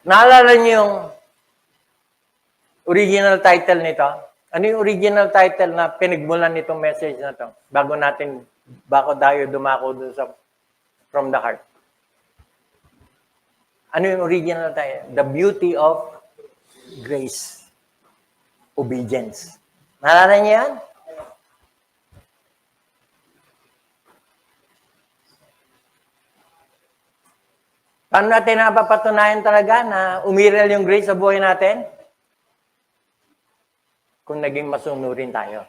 Naalala niyo yung original title nito? Ano yung original title na pinagmulan nitong message na to? Bago tayo dumako dun sa From the Heart. Ano yung original title? The Beauty of Grace. Obedience. Naalala niyo yan? Paano natin napapatunayan talaga na umiral yung grace sa buhay natin? Kung naging masunurin tayo.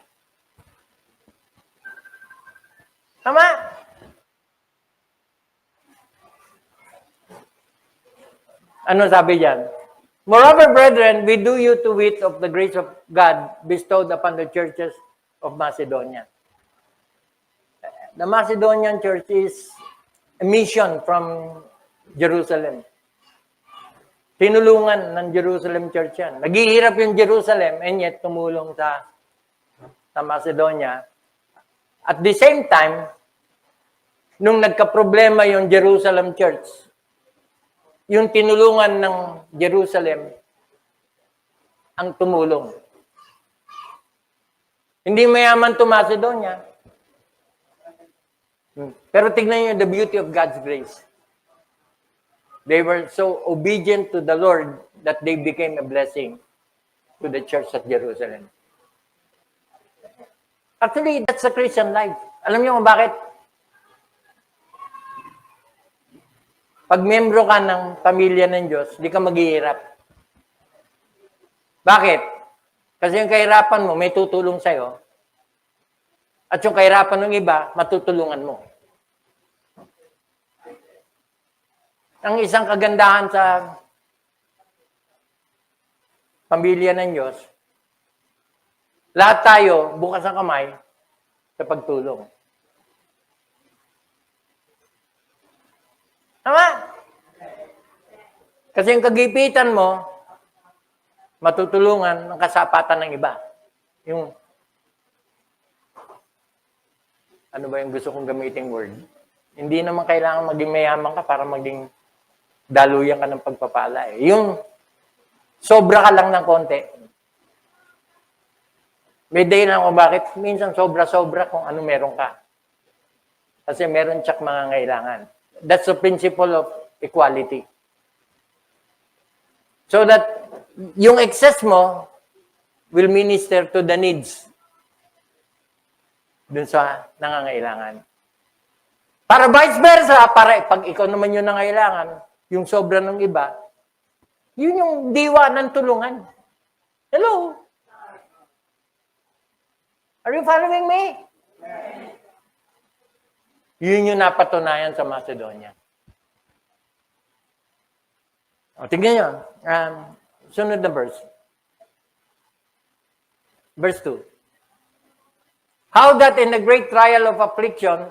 Tama? Ano sabi diyan? Moreover, brethren, we do you to wit of the grace of God bestowed upon the churches of Macedonia. The Macedonian church is a mission from Jerusalem. Tinulungan ng Jerusalem church yan. Naghihirap yung Jerusalem and yet tumulong sa Macedonia. At the same time, nung nagka-problema yung Jerusalem church, yung tinulungan ng Jerusalem ang tumulong. Hindi mayaman to Macedonia. Pero tignan niyo the beauty of God's grace. They were so obedient to the Lord that they became a blessing to the church at Jerusalem. Actually, that's the Christian life. Alam niyo kung bakit? Pag membro ka ng pamilya ng Diyos, di ka maghihirap. Bakit? Kasi yung kahirapan mo, may tutulong sa'yo. At yung kahirapan ng iba, matutulungan mo. Ang isang kagandahan sa pamilya ng Diyos, lahat tayo bukas ang kamay sa pagtulong. Tama? Kasi yung kagipitan mo, matutulungan ng kasapatan ng iba. Yung, ano ba yung gusto kong gamiting word? Hindi naman kailangan maging mayaman ka para maging daluyan ka ng pagpapala. Yung sobra ka lang ng konti. May day lang kung bakit minsan sobra-sobra kung ano meron ka. Kasi meron tsak mga ngailangan. That's the principle of equality. So that yung excess mo will minister to the needs dun sa nangangailangan. Para vice versa, para pag ikaw naman yung nangailangan, yung sobra ng iba, yun yung diwa ng tulungan. Hello? Are you following me? Yun yung napatunayan sa Macedonia. O, tignan nyo. Sunod na verse. Verse 2. How that in the great trial of affliction,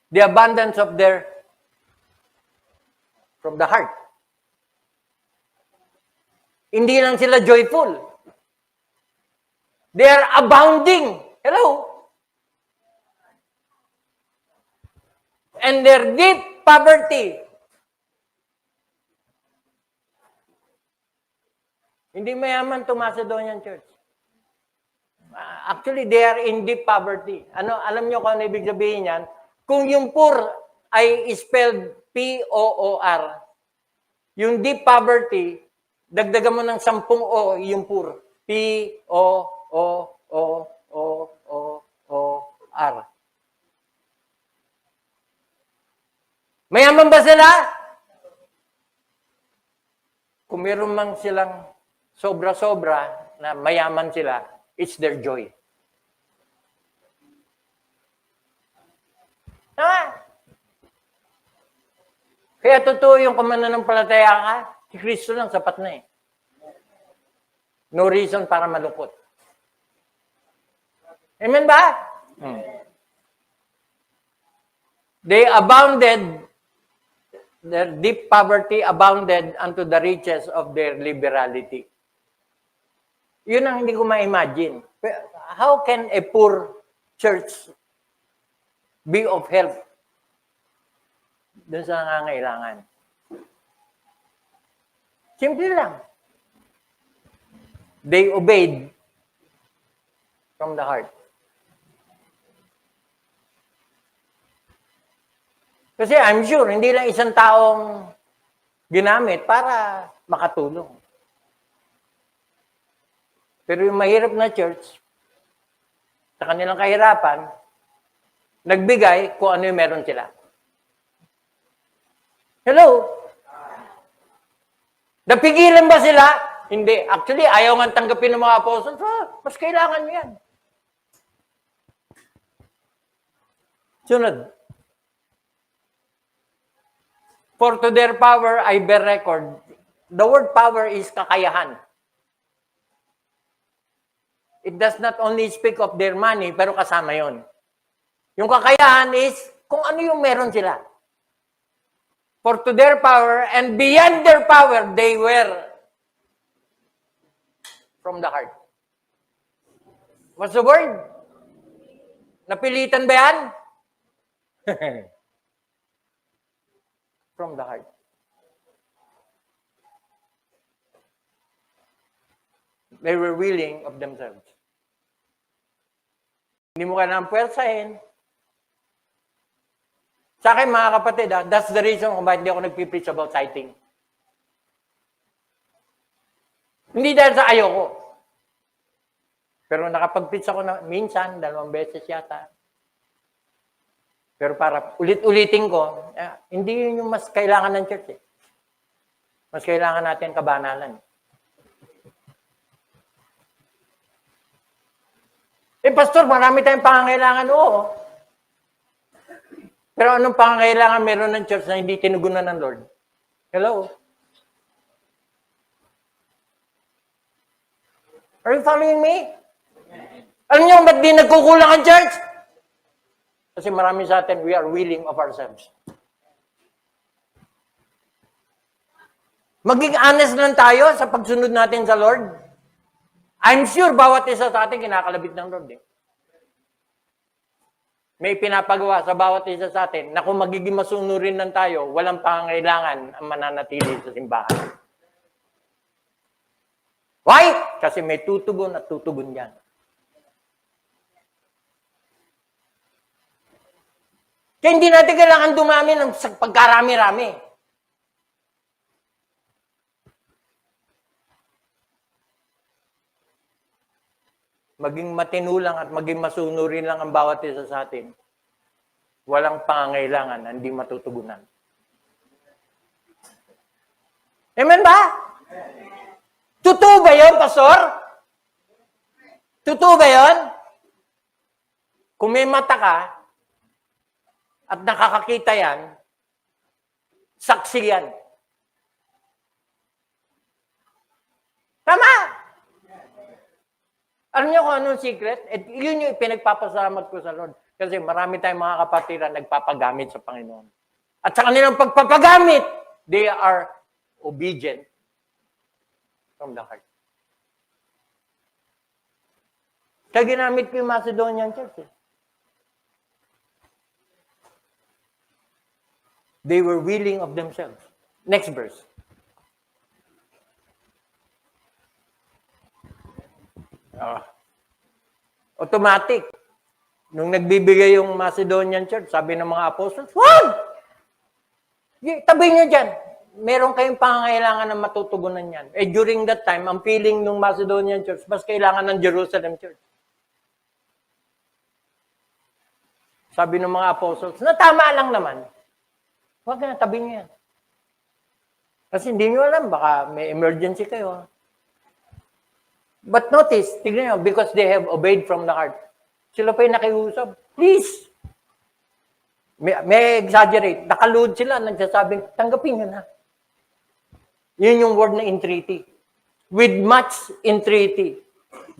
the abundance of their from the heart. Hindi lang sila joyful. They are abounding. Hello? And their deep poverty. Hindi mayaman to Macedonian church. Actually, they are in deep poverty. Alam niyo kung ano ibig sabihin yan? Kung yung poor ay spelled P-O-O-R, yung deep poverty, dagdagan mo ng 10 O yung poor. P-O-O-O-O-O-R. Mayaman ba sila? Kung meron man silang sobra-sobra na mayaman sila, it's their joy. Tama? Kaya totoo yung kumananampalataya ka, si Kristo lang sapat na eh. No reason para malungkot. Amen ba? They abounded, their deep poverty abounded unto the riches of their liberality. Yun ang hindi ko ma-imagine. How can a poor church be of help doon sa nangangailangan? Simple lang. They obeyed from the heart. Kasi I'm sure, hindi lang isang taong ginamit para makatulong. Pero yung mahirap na church, sa kanilang kahirapan, nagbigay kung ano yung meron sila. Hello? Napigilan ba sila? Hindi. Actually, ayaw nga tanggapin ng mga apostles. Mas kailangan nyo yan. Sunod. For to their power, I bear record. The word power is kakayahan. It does not only speak of their money, pero kasama yon. Yung kakayahan is kung ano yung meron sila. For to their power, and beyond their power, they were from the heart. What's the word? Napilitan ba yan? From the heart. They were willing of themselves. Hindi mo kailangan puwersahin. Sa akin, mga kapatid, that's the reason kung bakit hindi ako nagpipreach about tithing. Hindi dahil sa ayoko. Pero nakapag-preach ako na minsan, 2 beses yata. Pero para ulit-ulitin ko, hindi yun yung mas kailangan ng church. Mas kailangan natin kabanalan. Pastor, marami tayong pangangailangan. Oo. Pero anong pangangailangan meron ng church na hindi tinugunan ng Lord? Hello? Are you following me? Alam niyo, ba't di nagkukulang ang church? Kasi marami sa atin, we are willing of ourselves. Maging honest lang tayo sa pagsunod natin sa Lord. I'm sure bawat isa sa atin kinakalabit ng Lord. May pinapagawa sa bawat isa sa atin na kung magiging masunurin lang tayo, walang pangangailangan ang mananatili sa simbahan. Why? Kasi may tutugon at tutugon yan. Kaya hindi natin kailangan dumami ng pagkarami-rami. Maging matinulang at maging masunurin lang ang bawat isa sa atin. Walang pangangailangan, hindi matutugunan. Amen ba? Totoo ba yun, Pastor? Totoo ba yun? Kung may mata ka, at nakakakita yan, saksi yan. Tama! Alam niyo kung anong secret? Yun yung pinagpapasalamat ko sa Lord. Kasi marami tayong mga kapatiran nagpapagamit sa Panginoon. At sa kanilang pagpapagamit, they are obedient from the heart. Kaya ginamit ko yung Macedonian Church. They were willing of themselves. Next verse. Automatic. Nung nagbibigay yung Macedonian Church, sabi ng mga apostles, wag! Tabi nyo dyan. Meron kayong pangangailangan na matutugunan yan. During that time, ang feeling ng Macedonian Church, mas kailangan ng Jerusalem Church. Sabi ng mga apostles, na tama lang naman. Huwag na, tabi nyo yan. Kasi hindi nyo alam, baka may emergency kayo. But notice, tignan nyo, because they have obeyed from the heart. Sila pa yung nakiusap. Please! May exaggerate. Nakaluhod sila, nagsasabing, tanggapin nyo na. Yun yung word na entreaty. With much entreaty,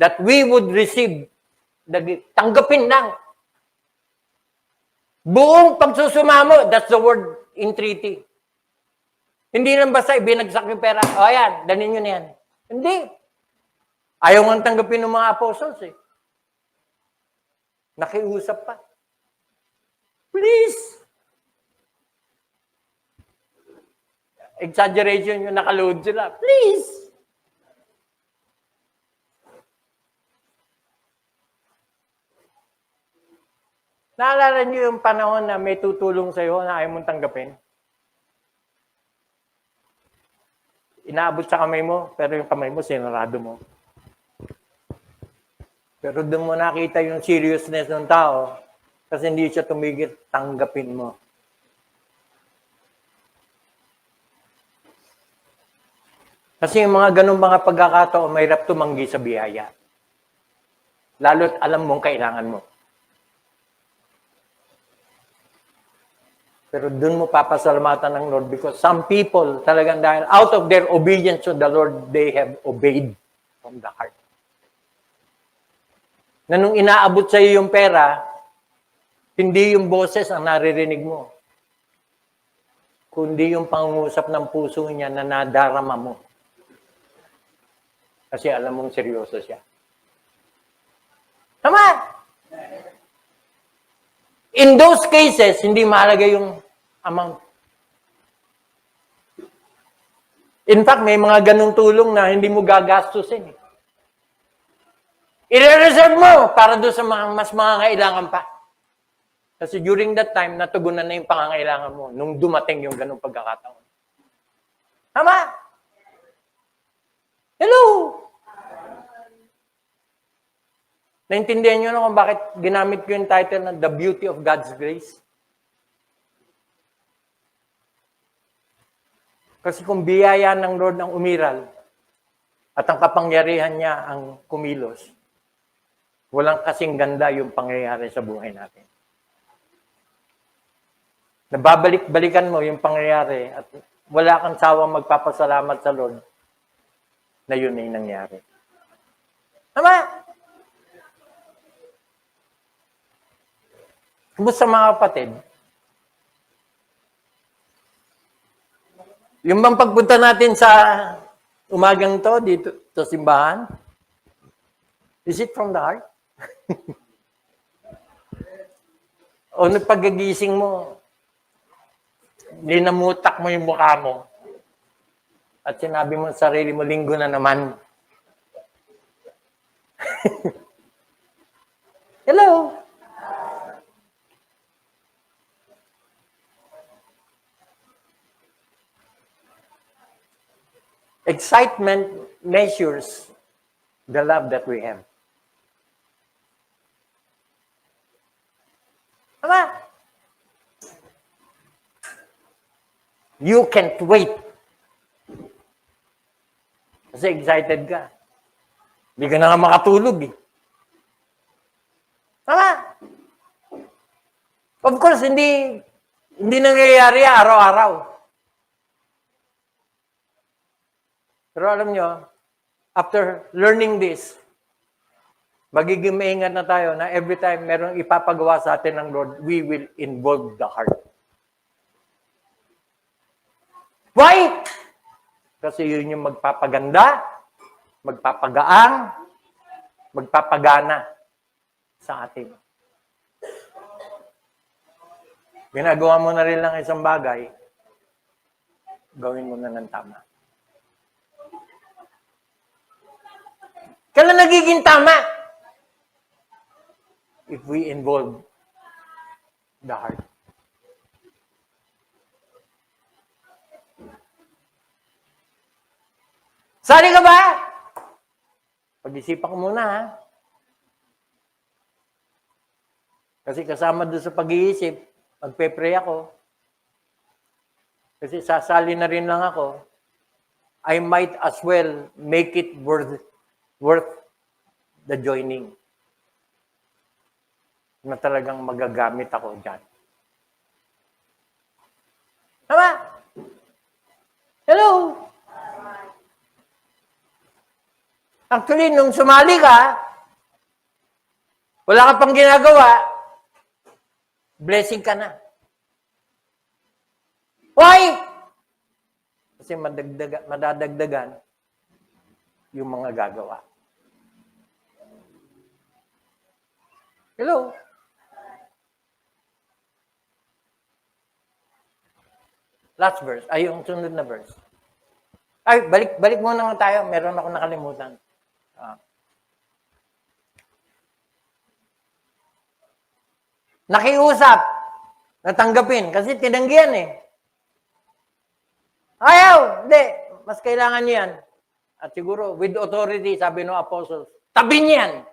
that we would receive the gift. Tanggapin lang. Buong pagsusumamo, that's the word entreaty. Hindi lang basta ibinagsak yung pera. O yan, danin nyo na yan. Hindi. Ayaw nga tanggapin ng mga apostles eh. Nakiusap pa. Please. Exaggeration yung nakaload sila. Please! Naalala niyo yung panahon na may tutulong sa'yo na ayaw mong tanggapin? Inaabot sa kamay mo, pero yung kamay mo, sinarado mo. Pero doon mo nakita yung seriousness ng tao kasi hindi siya tumigil, tanggapin mo. Kasi yung mga ganun mga pagkakataon, mahirap tumanggi sa biyaya. Lalo't alam mong kailangan mo. Pero doon mo papasalamatan ng Lord because some people talagang dahil out of their obedience to the Lord, they have obeyed from the heart. Na nung inaabot sa iyo yung pera, hindi yung boses ang naririnig mo, kundi yung pangungusap ng puso niya na nadarama mo. Kasi alam mong seryoso siya. Tama! In those cases, hindi mahalaga yung amount. In fact, may mga ganung tulong na hindi mo gagastusin. I-reserve mo para doon sa mga mas mangangailangan pa. Kasi during that time, natugunan na yung pangangailangan mo nung dumating yung ganung pagkakataon. Tama? Hello? Naintindihan nyo na kung bakit ginamit ko yung title na The Beauty of God's Grace? Kasi kung biyaya ng Lord ang umiral at ang kapangyarihan niya ang kumilos, walang kasing ganda yung pangyayari sa buhay natin. Nababalik-balikan mo yung pangyayari at wala kang sawang magpapasalamat sa Lord na yun ay nangyari. Tama? Kumusta mga kapatid? Yung bang pagpunta natin sa umagang to, dito sa simbahan, is it from the heart? O nagpagagising mo, linamutak mo yung mukha mo, at sinabi mo sa sarili mo, linggo na naman. Hello? Excitement measures the love that we have. Tama? You can't wait. Kasi excited ka. Hindi ka na nga makatulog eh. Tama? Of course, hindi nangyayari araw-araw. Pero alam nyo, after learning this, magiging maingat na tayo na every time merong ipapagawa sa atin ng Lord, we will involve the heart. Why? Kasi yun yung magpapaganda, magpapagaang, magpapagana sa atin. Ginagawa mo na rin lang isang bagay, gawin mo na ng tama. Kailan nagiging tama? If we involve the heart. Sali ka ba? Pag-isipan ko muna, ha? Kasi kasama doon sa pag-iisip, magpe-pray ako. Kasi sasali na rin lang ako. I might as well make it worth the joining. Na talagang magagamit ako dyan. Tama? Hello? Actually, nung sumali ka, wala ka pang ginagawa, blessing ka na. Why? Kasi madadagdagan yung mga gagawa. Hello? Last verse. Ay, yung sunod na verse. Ay, balik muna nga tayo. Meron ako nakalimutan. Nakiusap. Natanggapin. Kasi tinanggihan eh. Ayaw! Hindi. Mas kailangan niyan. At siguro, with authority, sabi ng apostles, tabi niyan.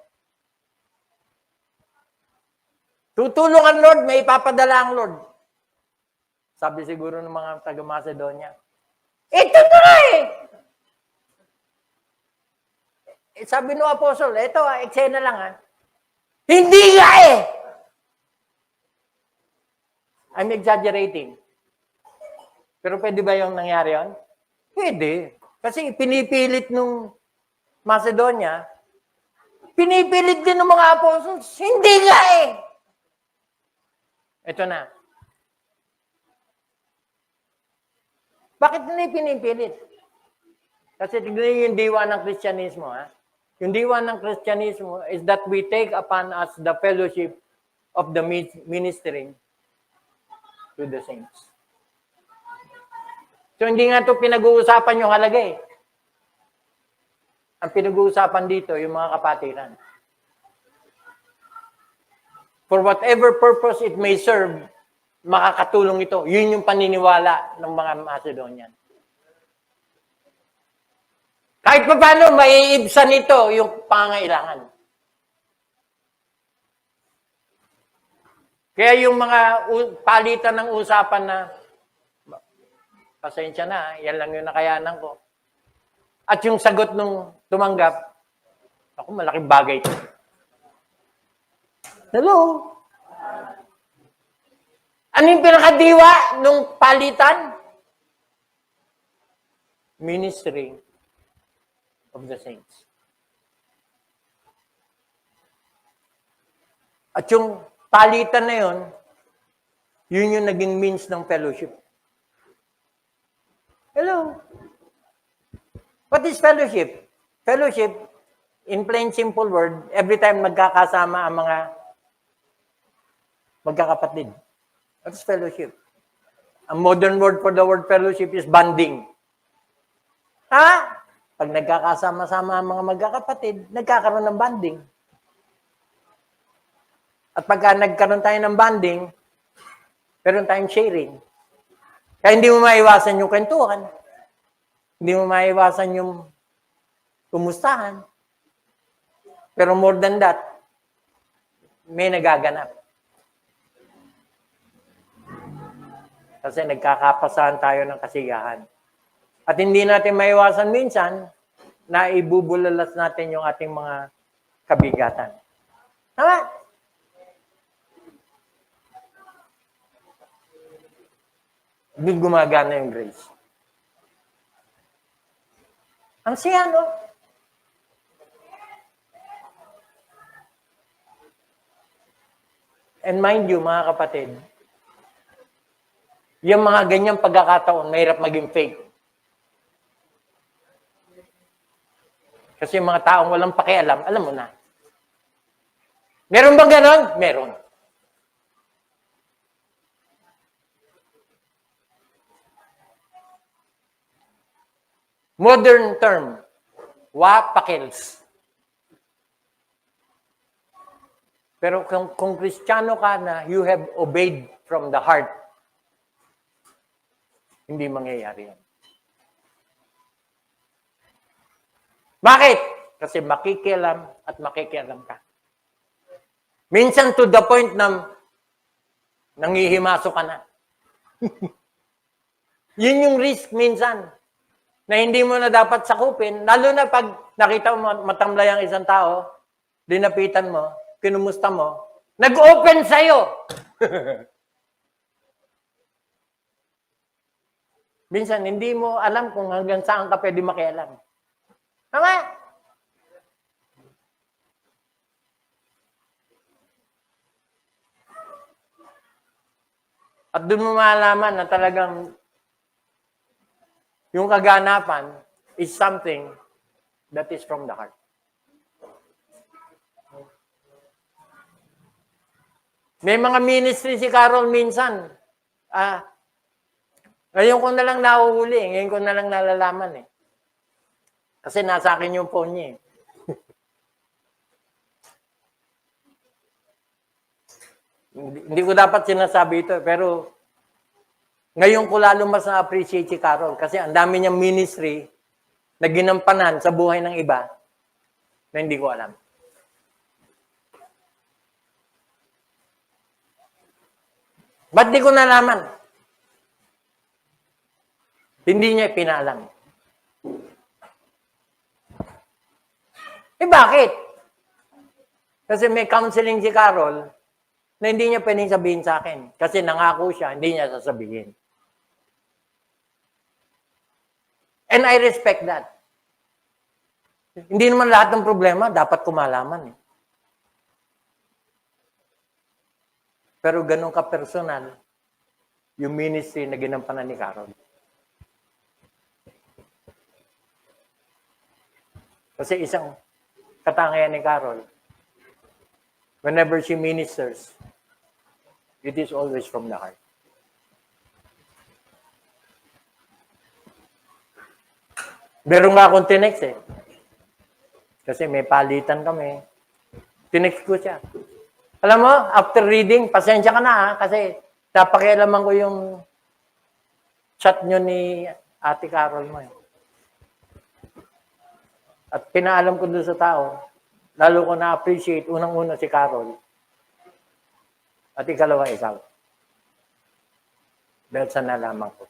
Tutulong ang Lord, may ipapadala ang Lord. Sabi siguro ng mga taga-Macedonia, ito na eh! Sabi ng apostol, ito eksena lang Hindi nga eh! I'm exaggerating. Pero pwede ba yung nangyari yun? Pwede. Kasi pinipilit nung Macedonia, pinipilit din ng mga apostles, hindi nga eh! Ito na. Bakit nila pinipilit? Kasi tignan niyo yung diwa ng Kristyanismo. Yung diwa ng Kristyanismo is that we take upon us the fellowship of the ministering to the saints. So hindi nga ito pinag-uusapan yung halaga eh. Ang pinag-uusapan dito, yung mga kapatiran. For whatever purpose it may serve, makakatulong ito. Yun yung paniniwala ng mga Macedonian. Kahit pa paano, maiibsan ito yung pangailangan. Kaya yung mga palitan ng usapan na, pasensya na, yan lang yung nakayanan ko. At yung sagot nung tumanggap, ako, malaking bagay ito. Hello? Ano yung pinakadiwa nung palitan? Ministry of the saints. At yung palitan na yun, yun yung naging means ng fellowship. Hello? What is fellowship? Fellowship, in plain simple word, every time magkakasama ang mga magkakapatid. What is fellowship? A modern word for the word fellowship is bonding. Pag nagkakasama-sama ang mga magkakapatid, nagkakaroon ng bonding. At pagka nagkaroon tayo ng bonding, meron tayong sharing. Kaya hindi mo maiwasan yung kwentuhan. Hindi mo maiwasan yung kumustahan. Pero more than that, may nagaganap. Kasi nagkakapasahan tayo ng kasiyahan. At hindi natin maiwasan minsan na ibubulalas natin yung ating mga kabigatan. Tama? Doon gumagana yung grace. Ang siya, no? And mind you, mga kapatid, yung mga ganyang pagkakataon, mahirap maging fake. Kasi yung mga taong walang pakialam, alam mo na. Meron bang ganon? Meron. Modern term, wapakils. Pero kung Kristiyano ka na you have obeyed from the heart, hindi mangyayari yan. Bakit? Kasi makikialam at makikialam ka. Minsan to the point na nangihimaso ka na. Yun yung risk minsan na hindi mo na dapat sakupin, lalo na pag nakita mo matamlay ang isang tao, dinapitan mo, kinumusta mo, nag-open sa'yo. Minsan, hindi mo alam kung hanggang saan ka pwede makialam. Tama? At doon mo malaman na talagang yung kaganapan is something that is from the heart. May mga ministry si Carol minsan. Ngayon ko na lang nahuhuli. Ngayon ko na lang nalalaman eh. Kasi nasa akin yung phone niya eh. Hindi ko dapat sinasabi ito, pero ngayon ko lalo mas na-appreciate si Carol kasi ang dami niyang ministry na ginampanan sa buhay ng iba na hindi ko alam. Ba't di ko nalaman? Hindi niya ipinaalam. Eh bakit? Kasi may counseling si Carol na hindi niya pwedeng sabihin sa akin. Kasi nangako siya, hindi niya sasabihin. And I respect that. Hindi naman lahat ng problema dapat kumalaman eh. Pero ganun ka-personal yung ministry na ginampanan ni Carol. Kasi isang katangian ni Carol, whenever she ministers, it is always from the heart. Meron nga akong tinext eh. Kasi may palitan kami. Tinext ko siya. Alam mo, after reading, pasensya ka na ha, kasi napakialaman ko yung chat nyo ni Ate Carol mo eh. At pinaalam ko doon sa tao, lalo ko na-appreciate, unang-una si Carol. At ikalawa, ikaw. Dahil sa nalaman ko.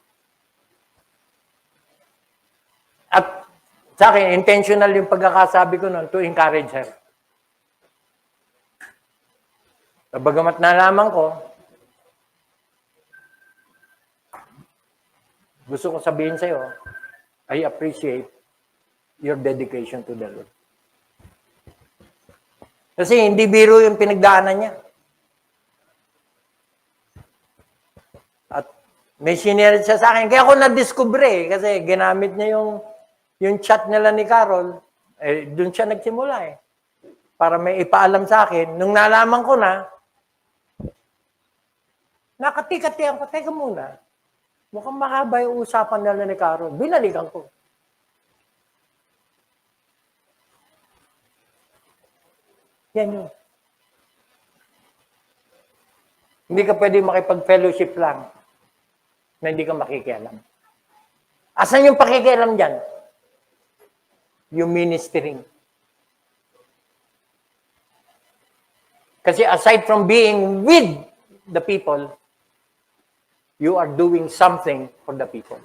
At sa akin, intentional yung pagkakasabi ko noon to encourage her. Bagamat nalaman ko, gusto ko sabihin sa'yo, I appreciate your dedication to the Lord. Kasi hindi biro yung pinagdaanan niya. At may sinare siya sa akin. Kaya ako na-discover eh, kasi ginamit niya yung chat nila ni Carol, eh, doon siya nagsimula eh. Para may ipaalam sa akin. Nung nalaman ko na, nakati-katihan ko, teka muna. Mukhang mahaba yung usapan nila ni Carol. Binalikan ko. Yan yun. Hindi ka pwede makipag-fellowship lang na hindi ka makikialam. Asan yung pakikialam dyan? Yung ministering. Kasi aside from being with the people, you are doing something for the people.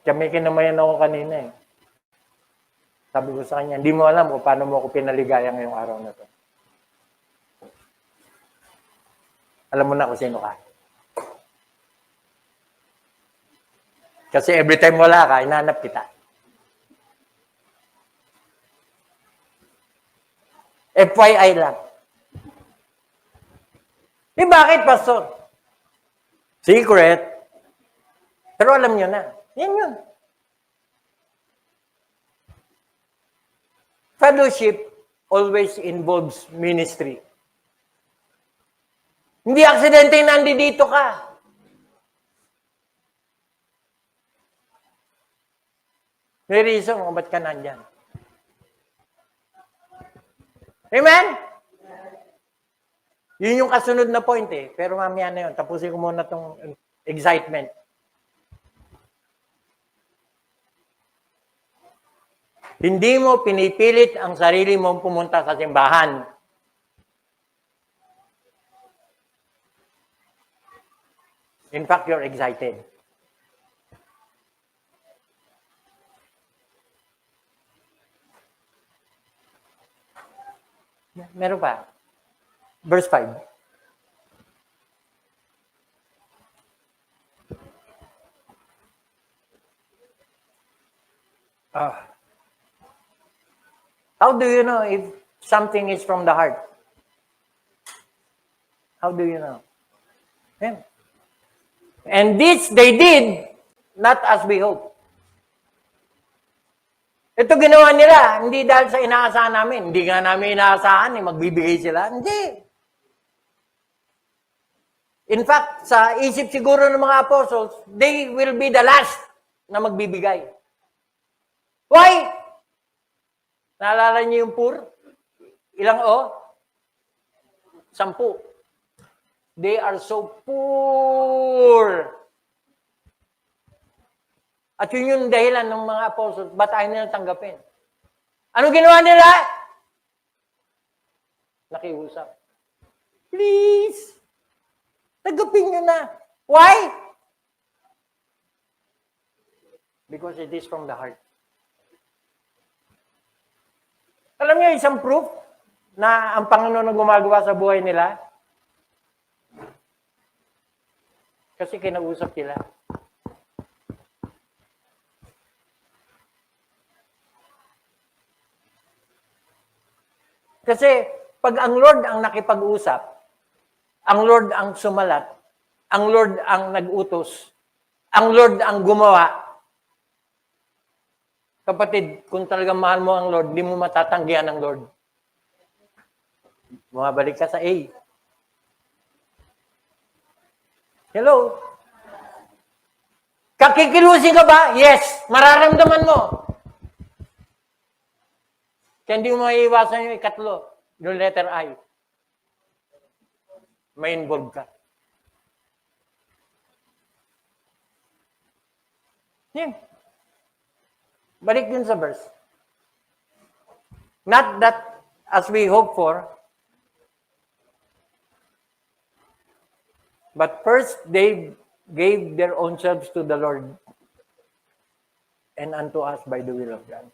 Kaya may kinamayan ako kanina eh. Sabi ko sa kanya, hindi mo alam kung paano mo ako pinaligaya ngayong araw na to. Alam mo na kung sino ka. Kasi every time wala ka, hinahanap kita. FYI lang. Eh bakit, Pastor? Secret. Pero alam nyo na. Yan yun. Fellowship always involves ministry. Hindi aksidente na nandito ka. May reason kung ba't ka nandyan. Amen? Yun yung kasunod na point eh. Pero mamaya na yun. Tapusin ko muna tong excitement. Hindi mo pinipilit ang sarili mong pumunta sa simbahan. In fact, you're excited. Meron pa. Verse 5. How do you know if something is from the heart? How do you know? Yeah. And this they did, not as we hope. Ito ginawa nila, hindi dahil sa inaasahan namin. Hindi nga namin inaasahan, magbibigay sila. Hindi. In fact, sa isip siguro ng mga apostles, they will be the last na magbibigay. Why? Naalala niyo yung poor? Ilang o? 10. They are so poor. At yun yung dahilan ng mga apostles, ba't ayaw nila tanggapin? Anong ginawa nila? Nakiusap. Please, tanggapin nyo na. Why? Because it is from the heart. Alam niyo, isang proof na ang Panginoon ang gumagawa sa buhay nila? Kasi kinausap sila. Kasi pag ang Lord ang nakipag-usap, ang Lord ang sumalat, ang Lord ang nag-utos, ang Lord ang gumawa, kapatid, kung talagang mahal mo ang Lord, di mo matatanggihan ang Lord. Bumabalik ka sa A. Hello? Kakikilusin ka ba? Yes. Mararamdaman mo. Kaya hindi mo maiiwasan yung ikatlo, yung letter I. May involve ka. Yan. Balik din sa verse. Not that as we hope for, but first they gave their own selves to the Lord and unto us by the will of God.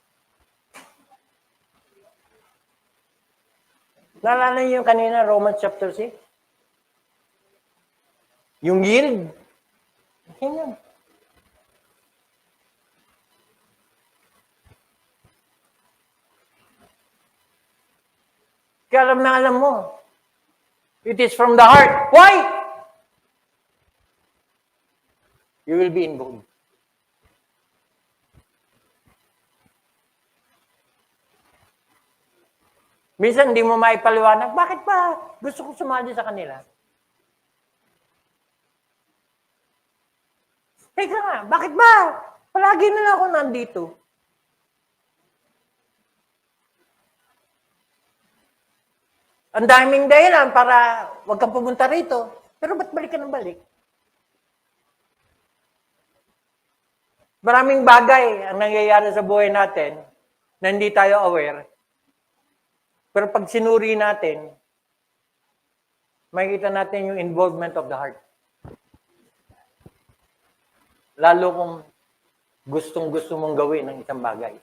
Naalala niyo yung kanina, Romans chapter 6? Yung yield. Yan. Kaya alam mo, it is from the heart. Why? You will be involved. Minsan, hindi mo maipaliwanag, bakit ba gusto ko sumali sa kanila? Teka nga, bakit ba? Palagi na lang ako nandito. Ang daming dahilan para wag kang pumunta rito. Pero ba't balik ka ng balik? Maraming bagay ang nangyayari sa buhay natin na hindi tayo aware. Pero pag sinuri natin, makikita natin yung involvement of the heart. Lalo kung gustong-gusto mong gawin ng isang bagay.